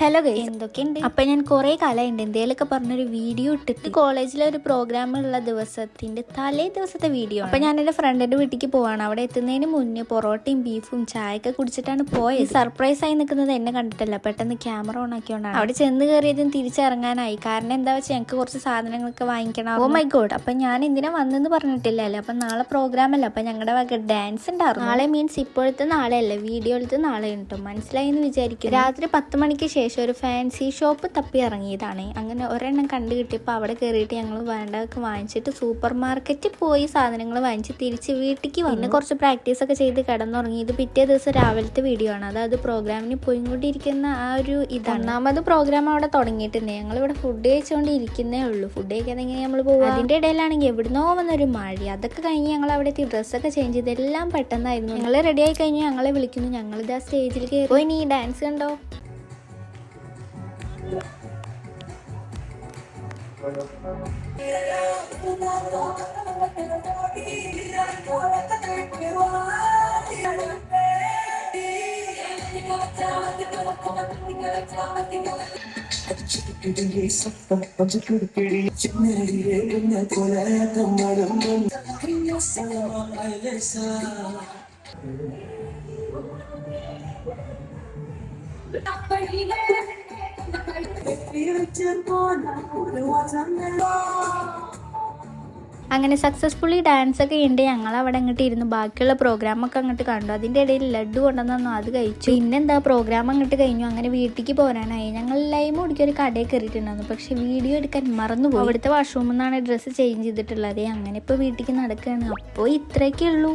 Hello guys, എന്തൊക്കെയുണ്ട്? അപ്പം ഞാൻ കുറേ കാലമായിട്ട് എന്തെങ്കിലുമൊക്കെ പറഞ്ഞൊരു വീഡിയോ ഇട്ടിട്ട് കോളേജിലെ ഒരു പ്രോഗ്രാമുള്ള ദിവസത്തിൻ്റെ തലേ ദിവസത്തെ വീഡിയോ. അപ്പം ഞാൻ എൻ്റെ ഫ്രണ്ടിൻ്റെ വീട്ടിലേക്ക് പോവാണ്. അവിടെ എത്തുന്നതിന് മുന്നേ പൊറോട്ടയും ബീഫും ചായയൊക്കെ കുടിച്ചിട്ടാണ് പോയത്. സർപ്രൈസ് ആയി നിൽക്കുന്നത് എന്നെ കണ്ടിട്ടല്ല, പെട്ടെന്ന് ക്യാമറ ഓൺ ആക്കിയോണ്ടാണ്. അവിടെ ചെന്ന് കയറിയതും തിരിച്ചിറങ്ങാനായി. കാരണം എന്താ വെച്ചാൽ ഞങ്ങൾക്ക് കുറച്ച് സാധനങ്ങളൊക്കെ വാങ്ങിക്കണം. ഓ മൈ ഗോഡ്, അപ്പം ഞാൻ എന്തിനാ വന്നെന്ന് പറഞ്ഞിട്ടില്ലല്ലോ. അപ്പം നാളെ പ്രോഗ്രാം അല്ല, അപ്പം ഞങ്ങളുടെ വക ഡാൻസ് ഉണ്ടായിരുന്നു. നാളെ മീൻസ് ഇപ്പോഴത്തെ നാളെ അല്ല, വീഡിയോയിലത്തെ നാളെ ഉണ്ടോ, മനസ്സിലായി എന്ന് വിചാരിക്കും. രാത്രി 10 മണിക്ക് ശേഷം ഒരു ഫാൻസി ഷോപ്പ് തപ്പി ഇറങ്ങിയതാണ്. അങ്ങനെ ഒരെണ്ണം കണ്ടു കിട്ടിയപ്പോൾ അവിടെ കയറിയിട്ട് ഞങ്ങൾ വേണ്ടതൊക്കെ വാങ്ങിച്ചിട്ട് സൂപ്പർ മാർക്കറ്റിൽ പോയി സാധനങ്ങൾ വാങ്ങിച്ച് തിരിച്ച് വീട്ടിലേക്ക് വന്നു. കുറച്ച് പ്രാക്ടീസ് ഒക്കെ ചെയ്ത് കിടന്നുറങ്ങി. ഇത് പിറ്റേ ദിവസം രാവിലത്തെ വീഡിയോ ആണ്. അതായത് പ്രോഗ്രാമിന് പോയിക്കൊണ്ടിരിക്കുന്ന ആ ഒരു ഇതാണ്. ഒന്നാമത് പ്രോഗ്രാം അവിടെ തുടങ്ങിയിട്ടുണ്ട്. ഞങ്ങളിവിടെ ഫുഡ് കഴിച്ചുകൊണ്ട് ഇരിക്കുന്നേ ഉള്ളൂ. ഫുഡ് കഴിക്കാതെങ്കിൽ നമ്മൾ പോകും. അതിൻ്റെ ഇടയിലാണെങ്കിൽ എവിടുന്നോ വന്നൊരു മഴ. അതൊക്കെ കഴിഞ്ഞ് ഞങ്ങൾ അവിടെ എത്തി ഡ്രസ്സൊക്കെ ചേഞ്ച് ചെയ്ത് എല്ലാം പെട്ടെന്നായിരുന്നു. ഞങ്ങൾ റെഡി ആയി കഴിഞ്ഞ് ഞങ്ങളെ വിളിക്കുന്നു. ഞങ്ങളിത് ആ സ്റ്റേജിൽ കയറി നീ ഡാൻസ് കണ്ടോ. അങ്ങനെ സക്സസ്ഫുള്ളി ഡാൻസ് ഒക്കെ ഉണ്ട്. ഞങ്ങൾ അവിടെ അങ്ങോട്ട് ഇരുന്ന് ബാക്കിയുള്ള പ്രോഗ്രാമൊക്കെ അങ്ങോട്ട് കണ്ടു. അതിൻ്റെ ഇടയിൽ ലഡ്ഡു കൊണ്ടുവന്നു, അത് കഴിച്ചു. പിന്നെന്താ പ്രോഗ്രാം അങ്ങോട്ട് കഴിഞ്ഞു. അങ്ങനെ വീട്ടിലേക്ക് പോരാനായി. ഞങ്ങൾ ലൈം കുടിക്കാൻ ഒരു കടയിൽ കയറിയിട്ടുണ്ടായിരുന്നു. പക്ഷെ വീഡിയോ എടുക്കാൻ മറന്നുപോയി. അവിടുത്തെ വാഷ്റൂമിൽ നിന്നാണ് ഡ്രസ്സ് ചേഞ്ച് ചെയ്തിട്ടുള്ളത്. അങ്ങനെ ഇപ്പോൾ വീട്ടിലേക്ക് നടക്കുകയാണ്. അപ്പോൾ ഇത്രയൊക്കെ ഉള്ളൂ.